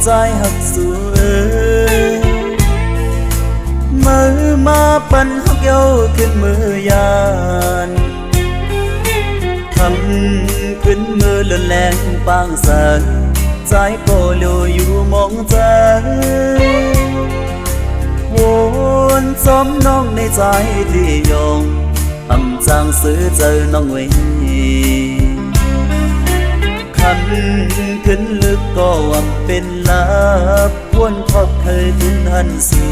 ใจหักสู้มือมาปันหักเย้าขึ้นมือยานทำขึ้นมือเลื่อนแรงปางสารใจก็โลอยู่มองใจวนซ้อมน้องในใจที่ยองอำจางซื้อเจอน้องไว้คันขึ้นลึกก็ว่าเป็นลับวนขอบเคยขึ้นหันสู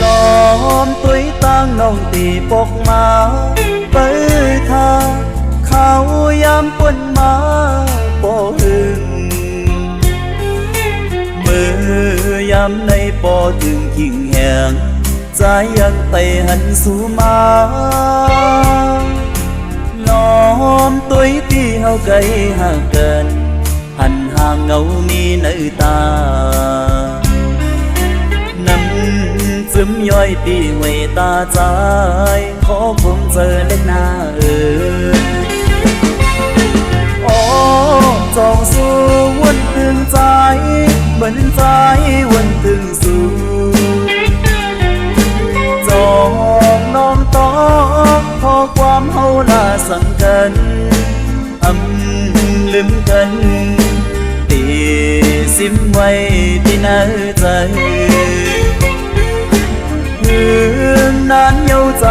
ยอมตุยตั้งน้องตีปกมาเปิดทางเขายามปนมาบ่หึงมือยามในบ่ถึงขิงแหงใจยังไปหันสู่มาล้อมตุยที่เฮาไกลห่างเกินหันห่างเงามีในตาน้ำซึมย่อยตีไว้ตาใจขอคงเจอเล็กหน้าโอ้จองสู้วนถึงใจเหมือนใจวนถึงสู่จองน้องต้องขอความเฮาลาสังกันลืมกันตีซิมไว้ที่หน้าใจคืนนานเย้าใจ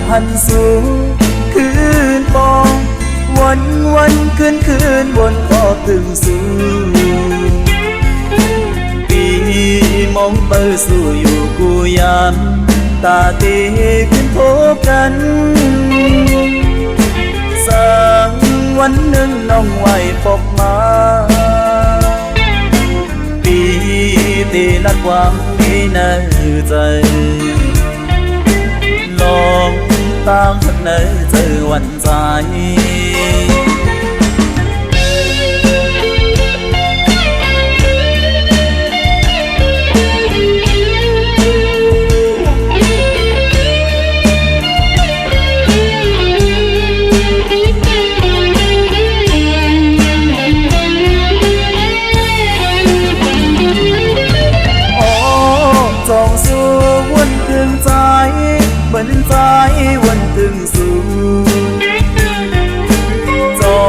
พันสู่คืนปองวันคืนวนขอบถึงสู่ปีมองเปิดสู่อยู่กูยามตาตีขึ้นพบกันสักวันหนึ่งน้องไหวปกมาปีตีนัดความมีในใจลองตามทักในเจอวันใจเหมือนใจวันถึงสู่จอ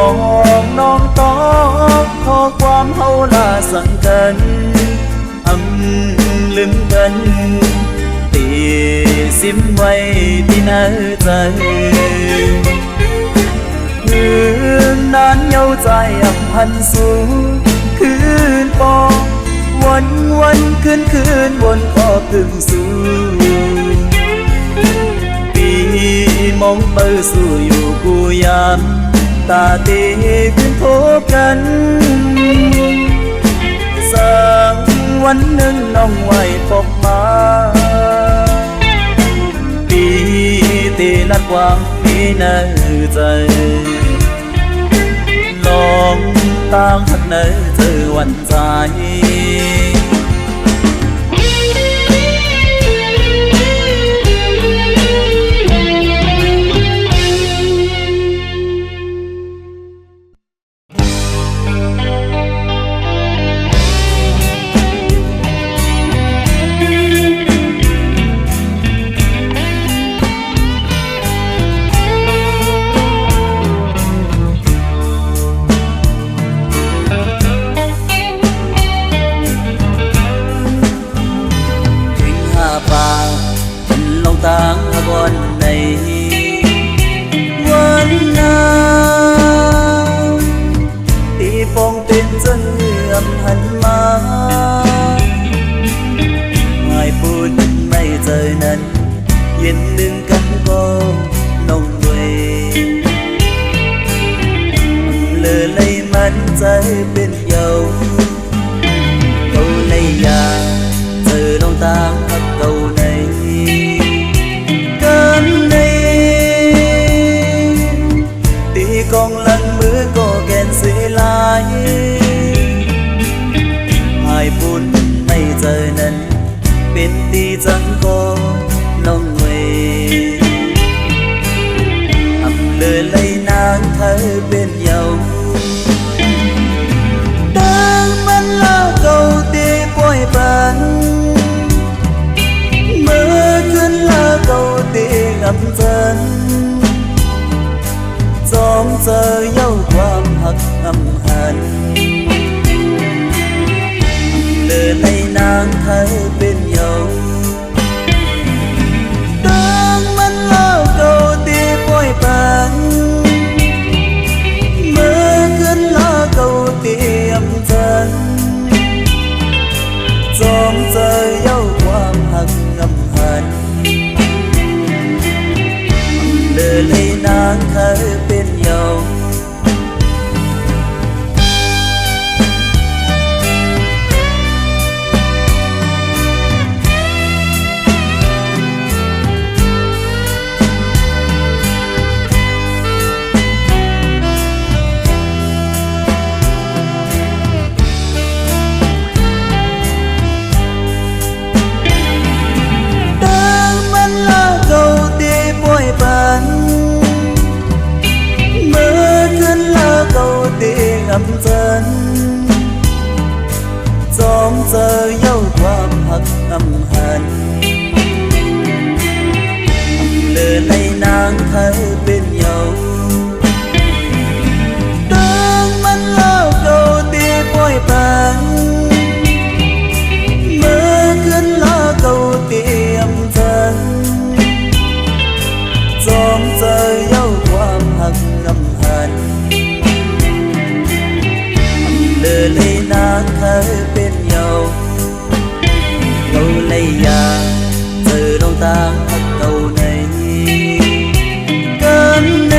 งน้องต้องขอความเฮาลาสังกันลืมกันตีซิมไว้ที่หน้าใจคืนนานเย้าใจพันสู่คืนปองวันคืนวนขอบถึงสู่มองเปิดสู่อยู่กูยามตาตีขึ้นพบกันสักวันหนึ่งน้องไหวปกมาปีตีนัดความมีในใจลองตามทักในเจอวันใจต่างบนในวันนั้นตีปองเป็นจนเหือมหันมาไม่พูดไม่เจอนั้นเย็นดึงกันก็น้องด้วยเลยเลยมันใจเป็นเยาเขาเลยอยากเจอน้องต่างพักเก่าในกองลังมือก็แกนเสียลายหายปุ่นไม่เจอนั้นเป็นตีจังก็น้องเวเลยเลยนางเธอเป็นเยา ำเจินจอมเจอเย้าความหักอำหันเลอในนางไทยเป็นเยาดังมันเล่าเก่าตีป่วยปันเมื่อขึ้นลาเก่าเตรียมเจินจอมเจอเย้าความหักอำหันเลอในนางไทยเป็นเยาอำเจินจอมเจอเย้าความหักอำหันเลอในนางไทยเป็นเยาดังมันเล่าเก่าตีป่วยปันเมื่อขึ้นลาเก่าเตรียมเจินจอมเจอเย้าความหักอำหันเลอเลยนางไทยเป็นเยาเราเลยอยากเธอลองตามพักเก่าในกันใน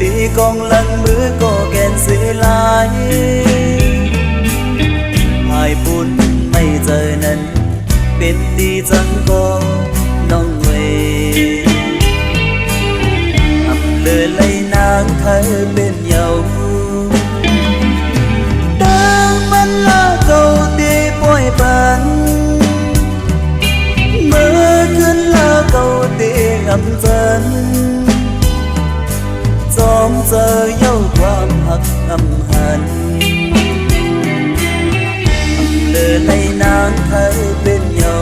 ตีกองหลังมือก็แกนเสียลายหายปุ่นไม่เจอนั้นเป็นดีจังก็น้องเวเลอเลยนางไทยเป็นเยาดังมันลาเก่าตีป่วยปันเมื่อขึ้นลาเก่าตีอำเจินจอมเจอเย้าความหักอำหันเลอเลยนางไทยเป็นเยา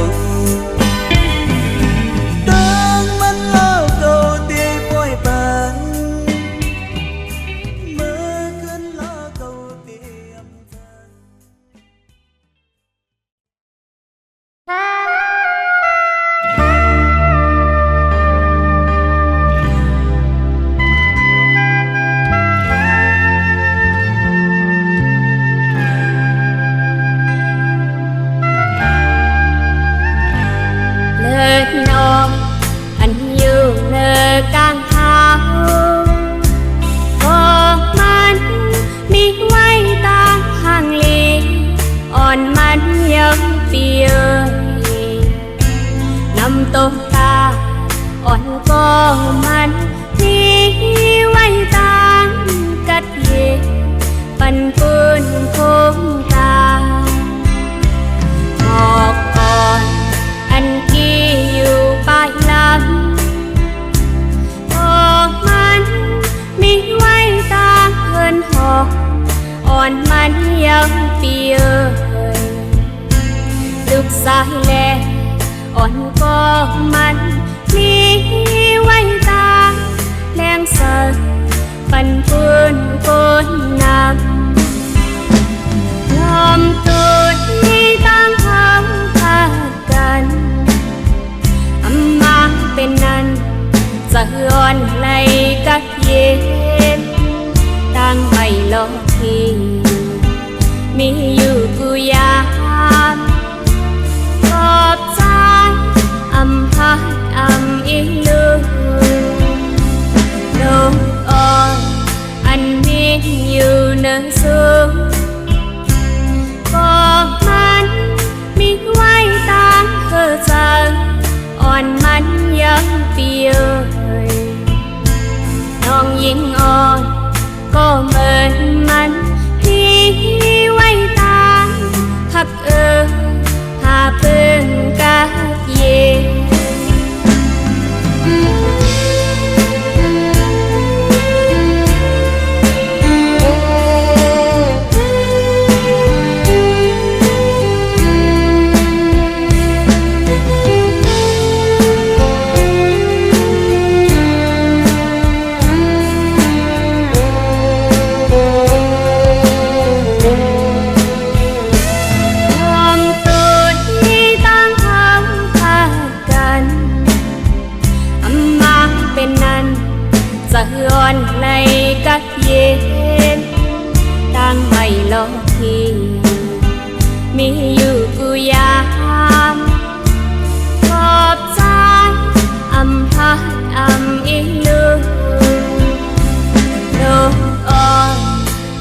สายแลอ่อนก็มันมีไว้ตาแรงเสิร์ปันปืนก้นน้ำลมตูดที่ตั้งคำพากันอำมาเป็นนั้นจะอ่อนไหลกัดเย็นตั้งไม่ลอกที่มีอยู่กูยามขอบใจอำพัดอำอีลืมโลกอ่อนอันมีอยู่เนื้อสูงบอกมันมีไว้ตามเธอจังอ่อนมันยังเปีย อนในกักเย็นตั้งไม่ลอพีมีอยู่กูยามขอบใจอำพัดอำอีลูกโลกอ่อน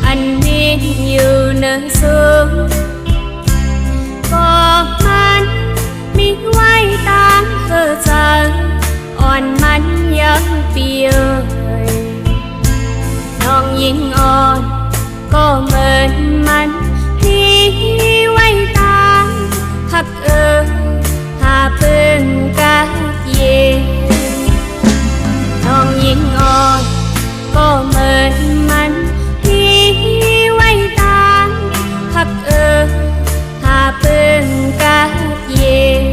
อันนี้อยู่เนื้อสูงบอกมันมีไว้ตามเธอจังอ่อนมันยังเปียน้องยิ่งอ่อนก็เหมือนมันที่ไว้ตามหักหาเพิ่งกะเย็นน้องยิ่งอ่อนก็เหมือนมันที่ไว้ตามหักหาเพิ่งกะเย็น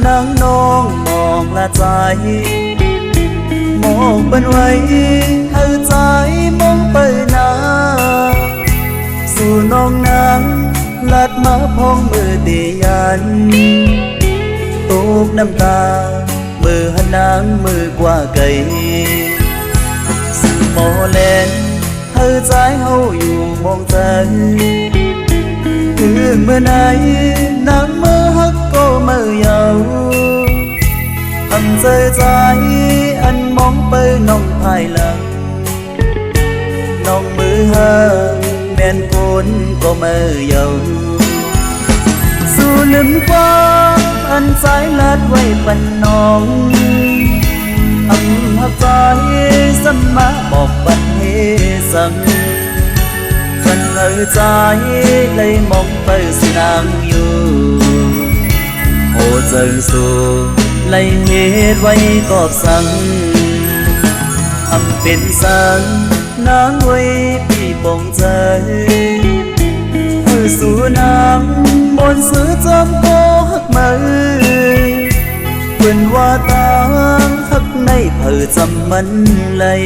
นางน้องมองละใจมองเป็นไว้ให้ใจมองไปหน้าสู่น้องนางลัดมาพองมือเดียันตกน้ำตามือหันนางมือกว่าไกลสู่หมอแลนให้ใจเฮาอยู่มองใจถึงเมื่อไหนนางมือฮักก็มือเยาทำใจอันมองไปน้องภายหลังน้องมือฮักแม่นคนก็มือเยาสู่ลืมความอันสายลัดไว้ปันน้องอังหักใจสมาบอกปันเฮสังกันเอาใจเลยมองไปสินางอยู่โอ้เจอสู่เลยเหตุไว้กอบสั่งทำเป็นสังนางไว้พี่ปงใจสู่นางบนซื้อจำก็หักมือเป็นว่าตางหักในเพื่อจำมันเลย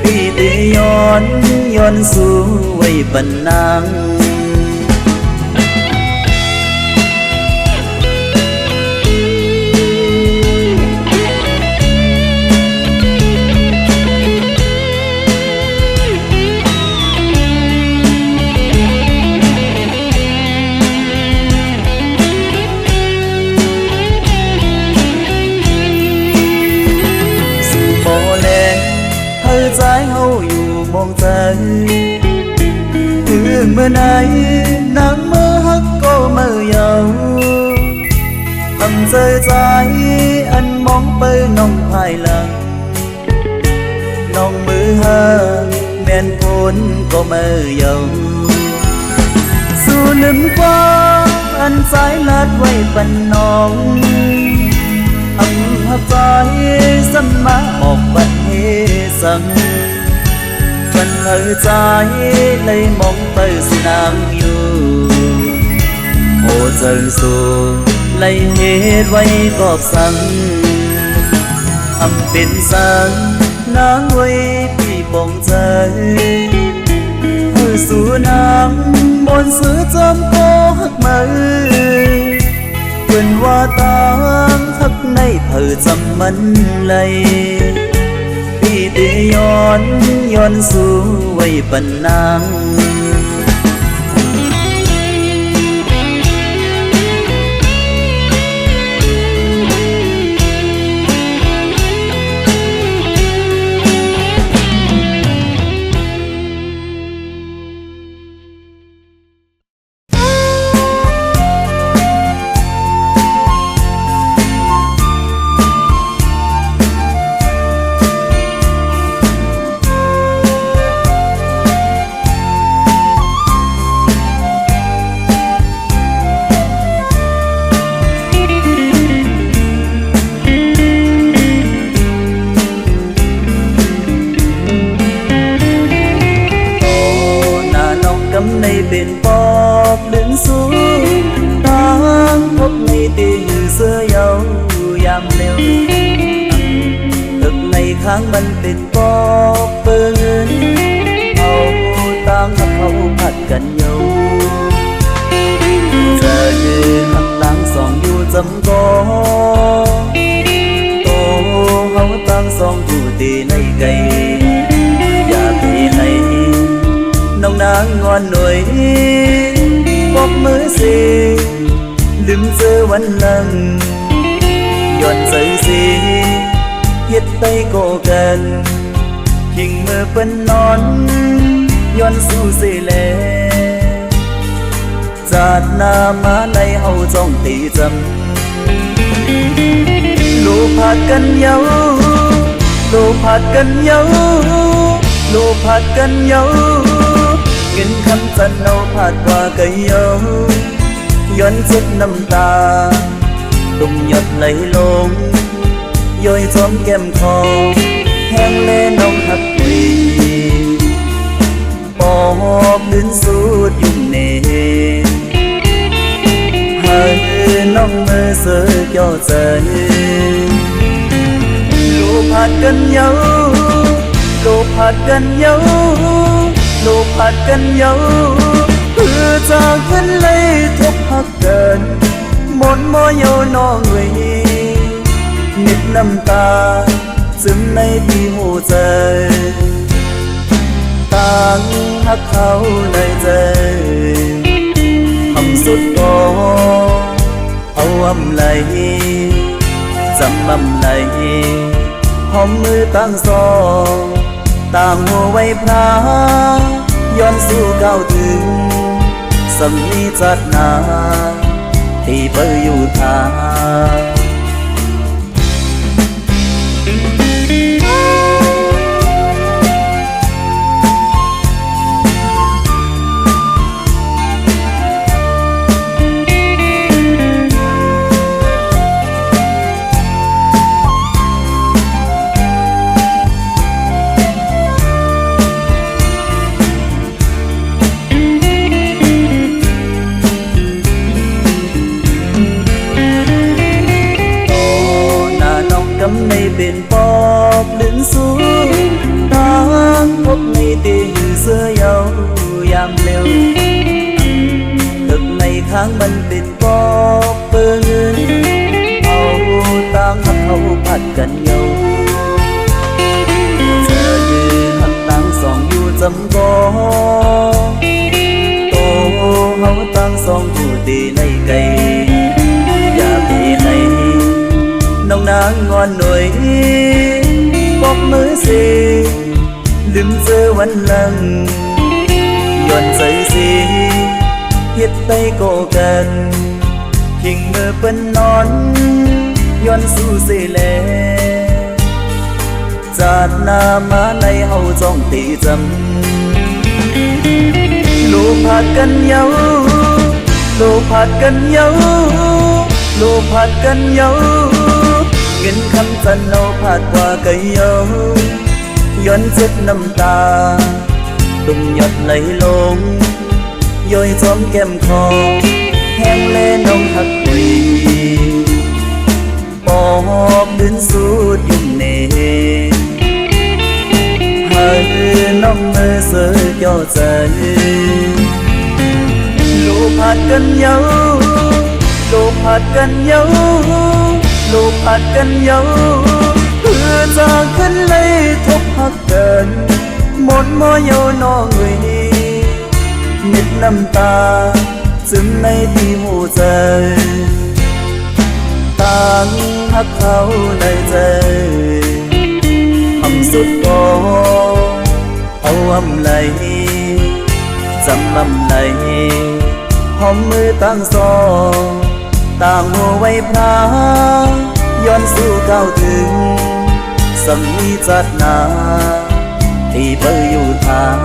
พี่ตีย้อนสู่ไว้ปันนางใจเฮาอยู่มองใจถึงเมื่อไหนนางมือฮักก็มือเยาทำใจอันมองไปน้องภายหลังน้องมือฮักแม่นคนก็มือเยาสู่ลืมความอันสายลัดไว้ปันน้องอังหักใจสมาบอกบัดเฮสังกันเอาใจเลยมองไปสินางอยู่โอ้เจอสู่เลยเหตุไว้กอบสั่งทำเป็นสังนางไว้พี่ปงใจสู่นางบนซื้อจำก็หักมือเป็นว่าตางหักในเพื่อจำมันเลยพี่ตีย้อนสู่ไว้ปันนาง ตึกในค้างมันเป็นปอกเปิงเอาต่างหักเขาผัดกันเยาเจอหักหลังสองอยู่จำกอโตเขาต่างสองอยู่ตีในไกลอยากให้ไหนน้องนางงอนหน่อยบอกมือสิลืมเจอวันหลังย้อนใจสิเฮ็ดไปก็กันทิ้งมือเป็นนอนย้อนสู้สิแลจาดหน้ามาในเฮาจ้องตีจำลูผัดกันเยาลูผัดกันเยาลูผัดกันเยาเงินคำจันเอาผัดว่ากันเยาย้อนเจ็บน้ำตาตุ่มหยดไหลลงย้อยจอมแก้มคอแห้งเล่น้องหักวีปอบลื่นสูดยุ่งเนให้น้องมือเสือจ่อใจลูผัดกันเยาลูผัดกันเยาลูผัดกันเยาเพื่อจากกันเลยทบหักกันหมดมอเยาน้องเวนิดน้ำตาซึมในที่หัวใจต่างหักเขาในใจทำสุดก็เอาอำไหลจำอำไหลหอมมือตั้งสองต่างหัวไว้พระย้อนสู่ก้าวถึงสำนีจัดนาที่เปิดอยู่ทางในเป็นปอบลืนสูงทางพบในตีเสื้อเยาวยามเร็วตึกในค้างมันเป็นปอบเปิงเอาต่างหักเขาผัดกันเยาเธอยืนหักต่างสองอยู่จำกอโตเขาต่างสองอยู่ตีในไกลอย่าไปไหนน้องนางงอนหน่อยบอกมือสิลืมเจอวันหลังย้อนใจสิเฮ็ดไปก็กันทิ้งมือเป็นนอนย้อนสู้สิแลจาดหน้ามาในเฮาจ้องตีจำลูผัดกันเยาลูผัดกันเยาลูผัดกันเยาเงินคำจันเอาผัดว่ากันเยาย้อนเจ็บน้ำตาตุ่มหยดไหลลงย้อยจอมแก้มคอแห้งเล่น้องหักวีปอบลื่นสูดยุ่งเนให้น้องมือเสือจ่อใจลูผัดกันเยาลูผัดกันเยาลูผัดกันเยาเพื่อจากกันเลยทบหักกันหมดมอเยาน้องเวนิดน้ำตาซึมในที่หัวใจต่างหักเขาในใจทำสุดก็เอาอำไหลจำอำไหลหอมมือตั้งสองต่างหัวไว้พระย้อนสู่ก้าวถึงสำนีจัดนาที่เปิดอยู่ทาง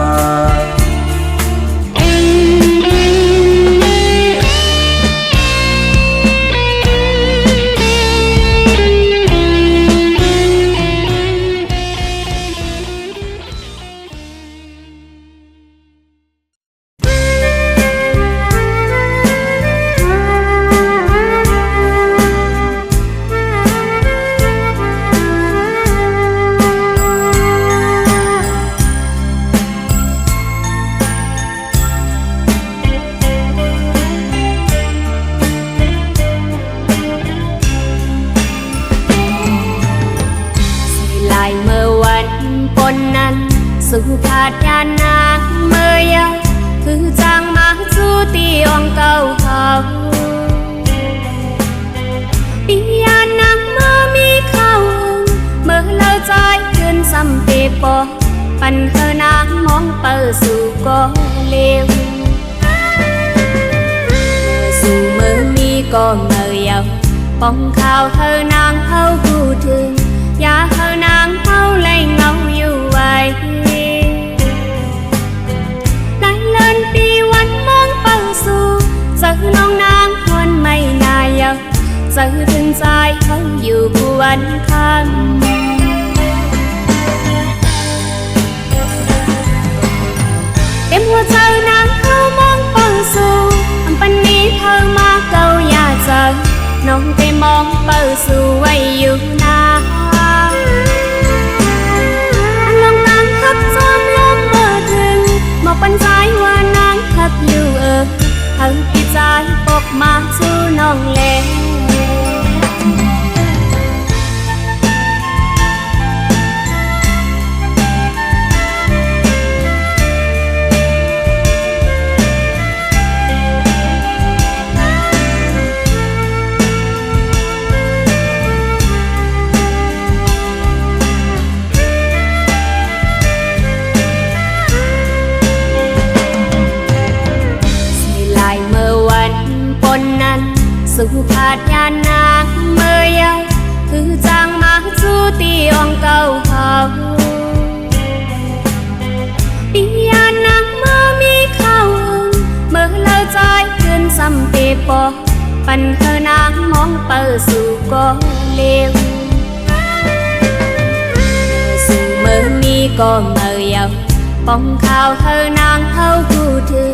นนั้นสุภาพยานางเมื่อยาคือจางมาจูตีองเก่าเขาปียานางเมื่อมีเขาเมื่อเล่าใจขึ้นซ้ำเปปอปันเธอนางมองเปิดสู่ก็เลวสู่เมื่อมีก็เมื่อยาป้องข่าวเธอนางเขาพูดถึงอย่าเธอนางเขาไล่เงาอยู่ไว้ได้เลินปีวันมองเปิดสู่เจอน้องนางคนไม่นายาเจอถึงใจเขาอยู่ผู้วันข้างเต็มหัวใจนางเขามองเปิดสู่อันปันนี้เธอมาเก่าอย่าเจอน้องไปมองเปิดสู่ไว้อยู่นาลองนางขับจอมลมเมื่อถึงมองปันใจว่านางขับอยู่เธอพี่ใจปกมาสู่น้องเล่สุภาพยานางเมื่อยาคือจางมาจูตีองเก่าเขาปียานางเมื่อมีเขาเมื่อเล่าใจขึ้นซ้ำเปปอปันเธอนางมองเปิดสู่ก็เลวสู่เมื่อมีก็เมื่อยาป้องข่าวเธอนางเขาพูดถึง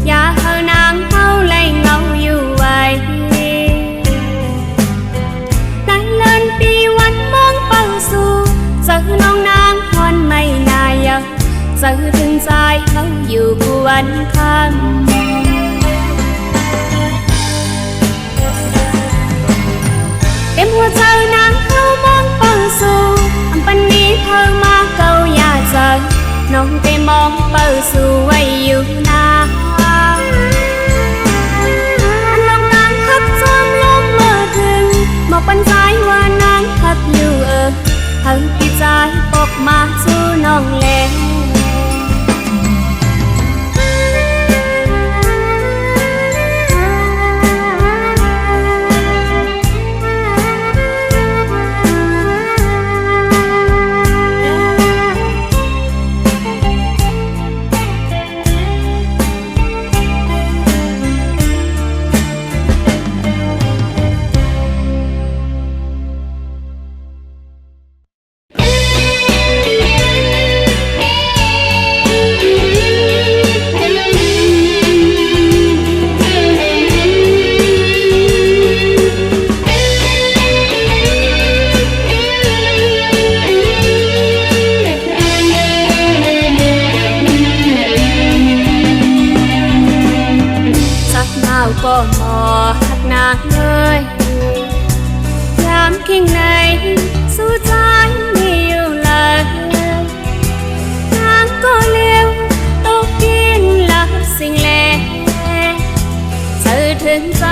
อย่าเธอนางเขาไล่เงาอยู่ไว้ปีวันมองเป่าสู่เจอน้องนางคนไม่นายาเจอถึงใจเขาอยู่ผู้วันข้างเต็มหัวใจนางเขามองเป่าสู่อันปันนี้เธอมาเก่าอย่าเจอน้องไปมองเป่าสู่ไว้อยู่นาลองนางขับจอมลมเมื่อถึงมองปันใจว่านางขับอยู่เธอพี่ใจปกมาสู่น้องเล่ก็มอหักนางเลยยามคิงในสู้ใจไม่อยู่เลยนางก็เลี้ยวตกกินลักสิ่งเล่เธอถึงใจ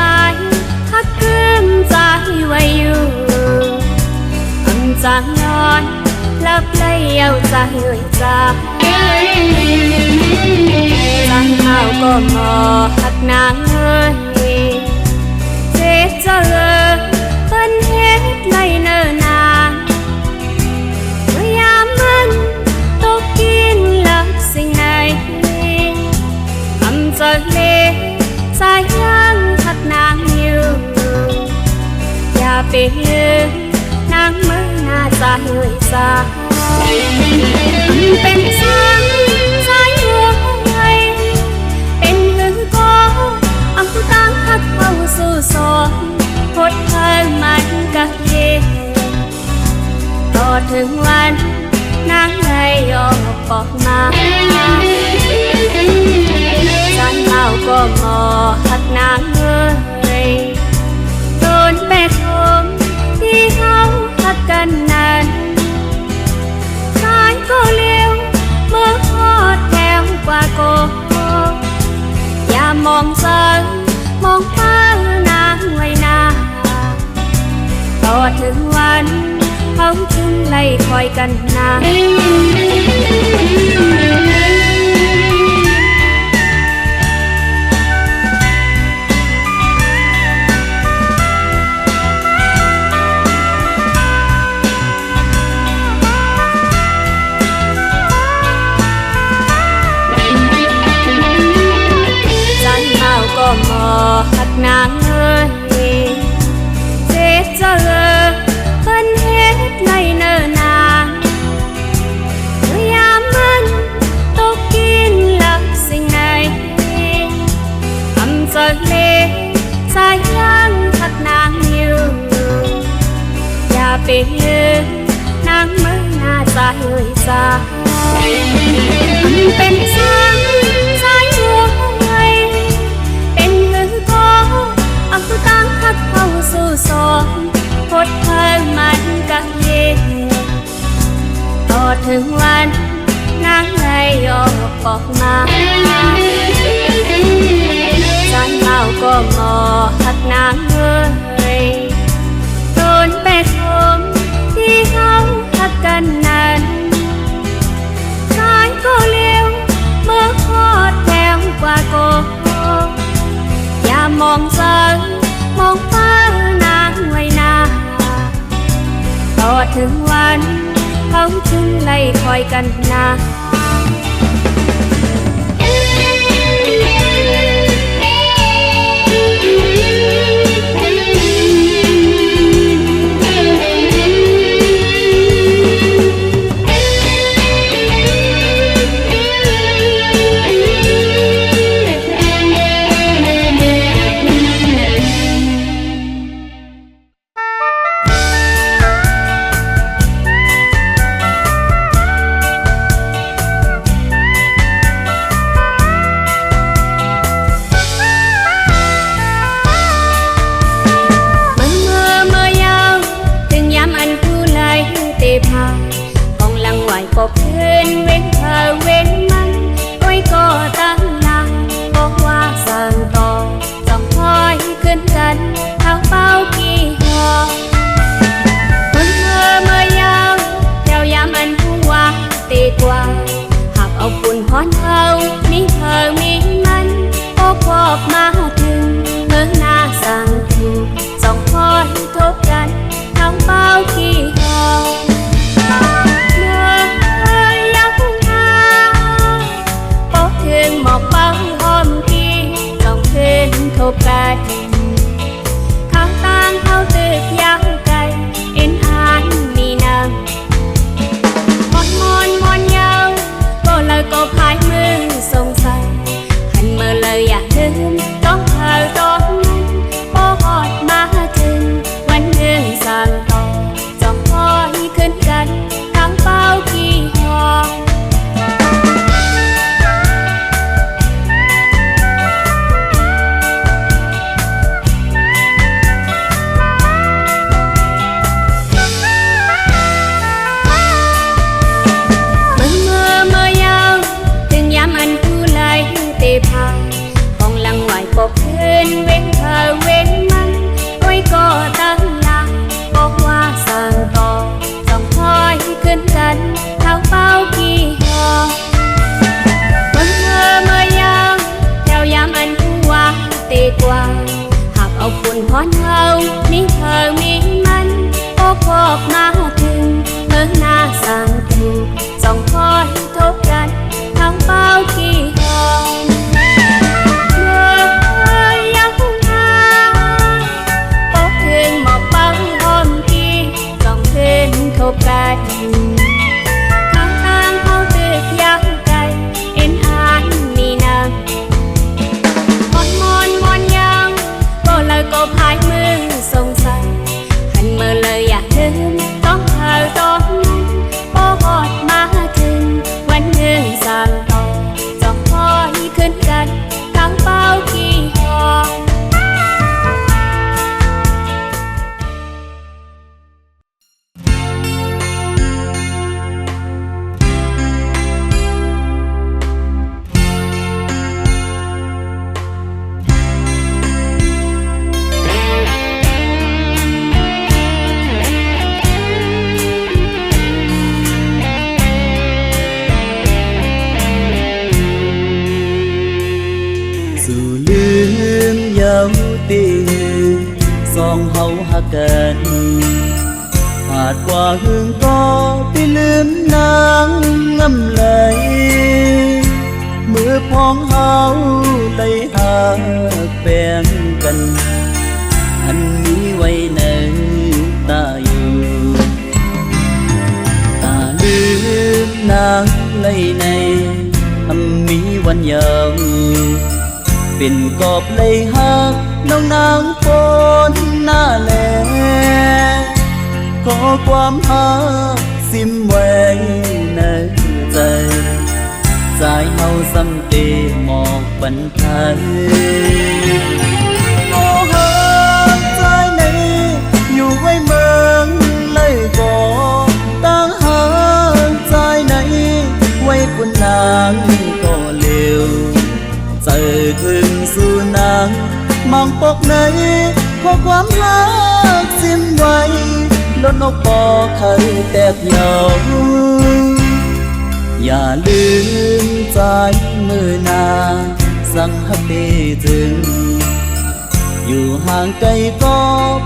หักคืนใจไว้อยู่อันจางนอนลับเลยเอาใจไว้จากจางเมาก็มอหักนางเลยเจ็บเจอเป็นเหตุไรเนิ่นนานเมื่อยามมันตกกินลักสิ่งไหนคำจะเล่ใจยังหักนางอยู่อย่าไปลืมนางเมื่อหน้าใจไว้จากเป็นฉันใจหัวใจเป็นหือก็เอาตั้งหักเข้าสู่สองพดเธอมันกับเย่ต่อถึงวันนางไม่ยอมบอกมาฉันเอาก็มอหักนางเลยโดนแปดโทมที่เขาหักกันนั้นสายก็เลี้ย ต่อถึงวันเขาจึงไล่คอยกันนานก็หมอหักนางเอ้ยเจ็บเจอเพิ่นเฮ็ดไล่เนิ่นนานเมื่อยามมันตกกินลักสิ่งไหนทำเจอเลสายยังหักนางอยู่อย่าไปลืมนางเมื่อหน้าใจเอ่ยจ้าเป็นสังสายหัวเอาผู้ตั้งหักเข้าสู่สองพดเพลิงมันกะเย็นต่อถึงวันนางไล่ออกมาจันเมาก็หมอหักนางเอ้ยโดนแบกลมที่เขาหักกันนั้นสายก็เลี้ยวเมื่อพอดแถวกว่าโกอย่ามองซ้ายมองฟ้านางไว้นาต่อถึงวันเขาจึงไล่คอยกันนา กันหากว่าหึงก็ไปลืมนางงำไหลมือพองเฮาเลยหากแบ่งกันอันมีไว้ในตาอยู่ตาลืมนางเลยในอันมีวันยาวเป็นกอบเลยหักน้องนางฝนหน้าแลขอความหักซิมไว้ในใจสายเฮาสำเตหมอกบรรทัยโอ้หักใจในอยู่ไว้เมืองเลยก็ตั้งหักใจในไว้คุณนางก็เร็วเจอถึงสู่นางมองปกในขอความหักซิมไว้ลดนกปอเคยแตกยาวอย่าลืมใจมือนาสั่งให้ไปถึงอยู่ห่างไกลก็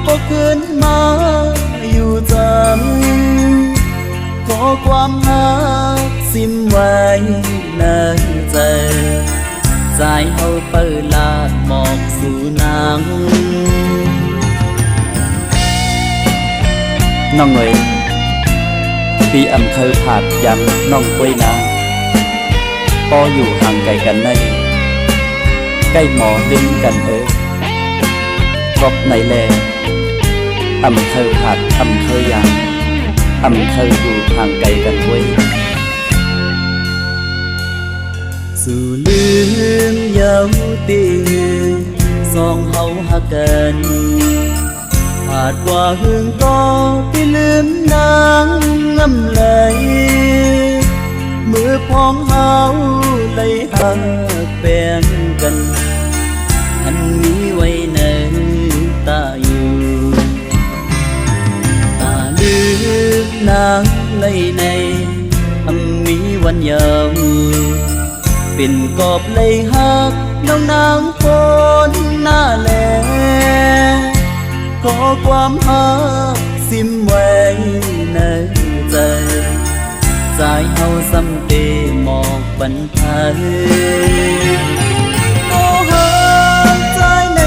พอขึ้นมาอยู่จำขอความหักซิมไว้ในใจสายเฮาเปิดลาดหมอกสู่นางน้องเอ๋ยปีอำเคยผาดยำน้องกล้วยนาปออยู่ห่างไกลกันในใกล้หมอดึงกันกบในแลอำเคยผาดอำเคยยางอำเคยอยู่ห่างไกลกันไว้สู่ลืมยาวตีสองเฮาหักกันหากว่าหึงก็ไปลืมนางงำไหลมือพองเฮาเลยหักแบ่งกันอันมีไว้ในตาอยู่ตาลืมนางเลยในอันมีวันยาวเป็นกอบเลยหักน้องนางฝนหน้าแลขอความหักซิมไว้ในใจสายเฮาสำเตหมอกบรรทัยโอ้หักใจใน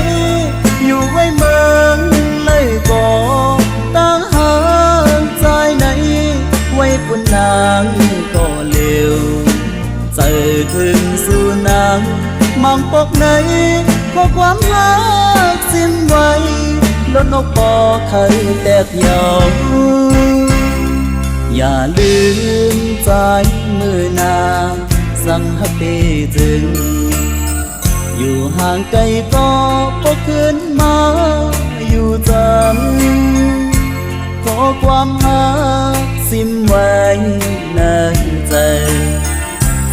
อยู่ไว้เมืองเลยก็ตั้งหักใจในไว้ปุ่นนางก็เร็วเจอถึงสู่นางมองปกในขอความหักซิมไว้ลดนกปอเคยแตกยาวอย่าลืมใจมือนาสั่งให้ไปถึงอยู่ห่างไกลก็พอขึ้นมาอยู่จำขอความหักซิมไว้ในใจ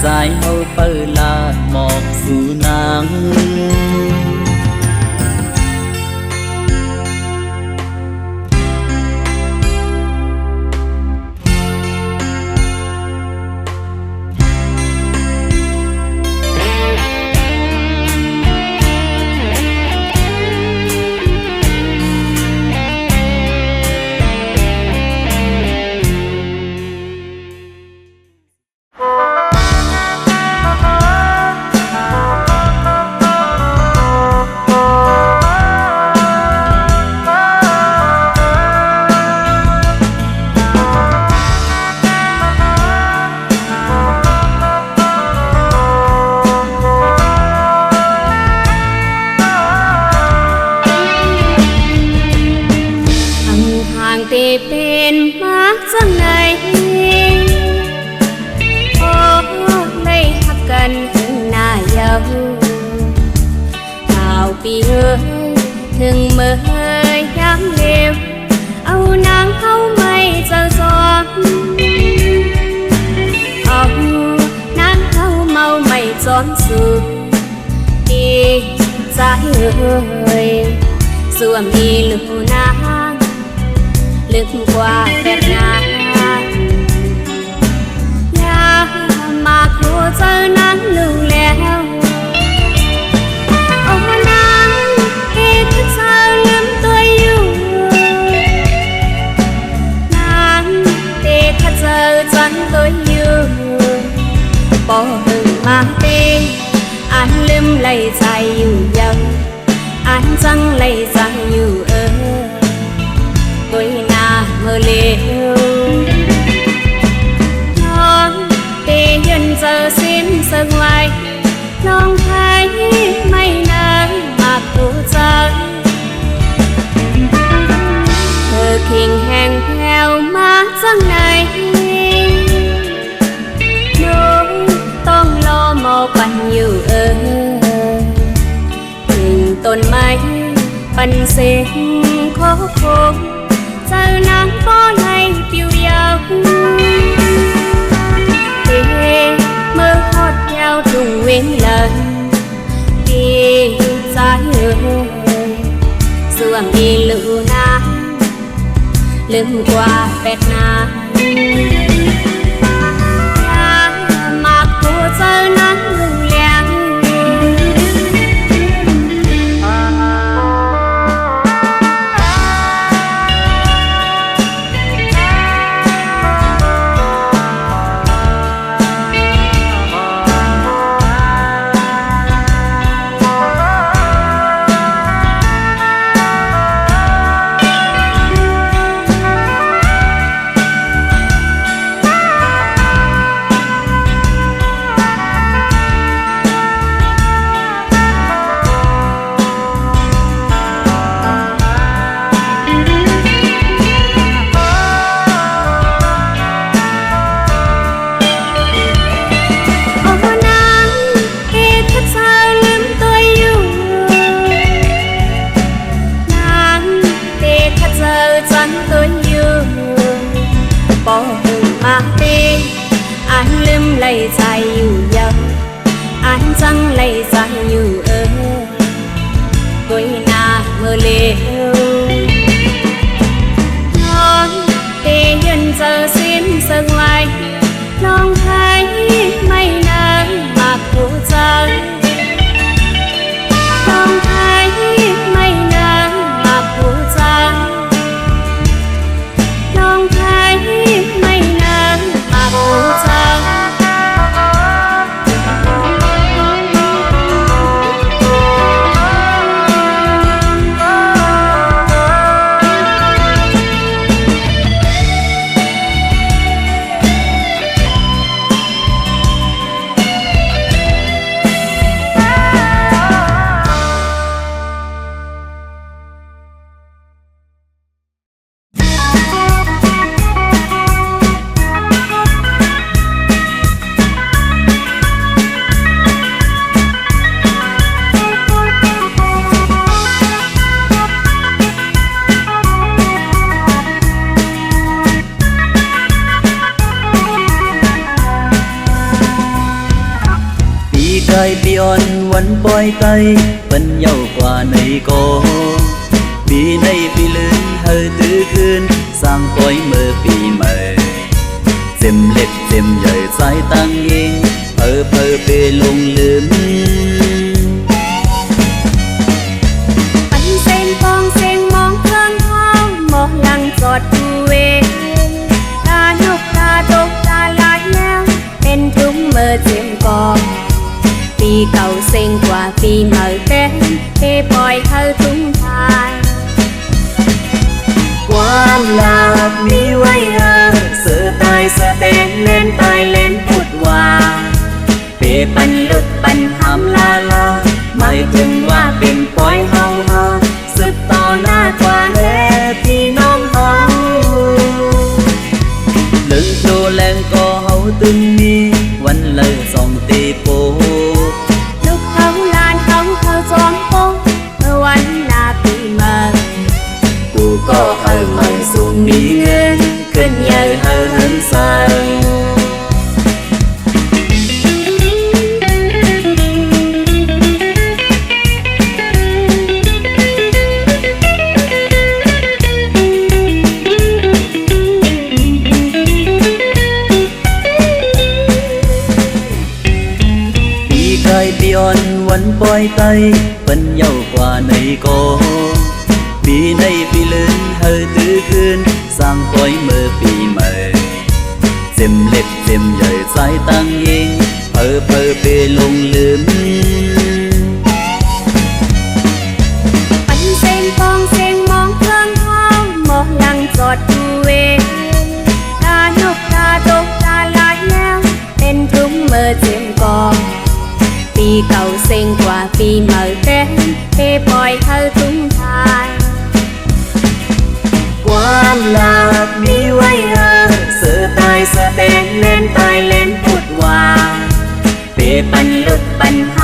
สายเฮาเปิดลาดหมอกสู่นางเป็นมาจังไหนโอ้ได้หักกันถึงหน้ายาวข่าวปีเอ้ยถึงเมื่อยย้ำเร็วเอานางเข้าไม่เจ้าสอนเอานางเข้าเมาไม่จอนสู่ดีใจเอ้ยส่วนมีลูกนางลึกกว่าแบบนั้นอยากมาคู่เจอนั้นลุงแล้วเอานางให้เธอลืมตัวอยู่ chẳng tôi yêu bỏ hừng mà tên anh lưng lấy dài yêu dần anh chẳng lấy dài yêu tôi na mơ liêu non tê nhân giờ xin giờ ngoài lòng thấy mây nắng mà cô chân thơ kinh hẹn theo má trăng này nỗiต้องรอมอปันอยู่ถึงต้นไม้ปันเสียงขอคงเจอน้ำฟ้าในปิวยาวเเมื่อฮอดยาวทุ่งเว้นเลยดีใจส่วงดีลูนาลืมกว่าเป็ดนามาคูเจอนั้นลุงเลี้ยงbỏ hừng mà tên anh lưng lấy dài yêu dần anh chẳng lấy dài yêu tôi na mơ liêu non tê nhân giờ xin giờ ngoài lòng thấy mây nắng mà cô chân lòng thấy mây nắng mà cô chân lòng thấy mây nắng mà cô chân Cài pion vẫn bôi tay vẫn nhau qua này cô vì này vì lớn hơi tư khuyên sang bôi mơ vì mời dìm lệch dìm dời sai tăng nghiêng ở bờ bề lùng lướm anh xem con xem mong thương thao một lần giọt quê ta nhục ta đốt ta lại nhau bên chúng mơ chim conปีเก่าเซ็งกว่าปีใหม่เต้นเป้ปล่อยเธอทุ่งทายความหลับมีไว้เสือตายเสือเต้นเล่นตายเล่นพูดว่าเป้ปันลึกปันทำลาลาหมายถึงว่าเป็นปล่อยเฮาสืบต่อหน้ากว่าแลพี่น้องเฮาลึกโตแรงก็เฮาตึงมีวันเลยส่องตีโปcó hơi mời xuống mi ngân cơn nhớ hơi hân say đi cài pion vẫn bôi tay vẫn nhau qua này cô vì này vì lớn hơi tư khuyên sang bói mơ vì mời dìm เต็มใหญ่สายตั้งยิงเพอไปลงลืมปันเซ็งฟองเซ็งมองเครื่องท้องมองลังจอดดูเวตานกตาตกตาลายแล้วเป็นทุ้มเมื่อเจียมกองปีเก่าเซ็งกว่าปีใหม่เต้นเปปล่อยเธอทุ่งทายความหลากมีไว้เอเสือตายเสือแดงเล่นตายเล่นพูดว่าเปปันลุดปันห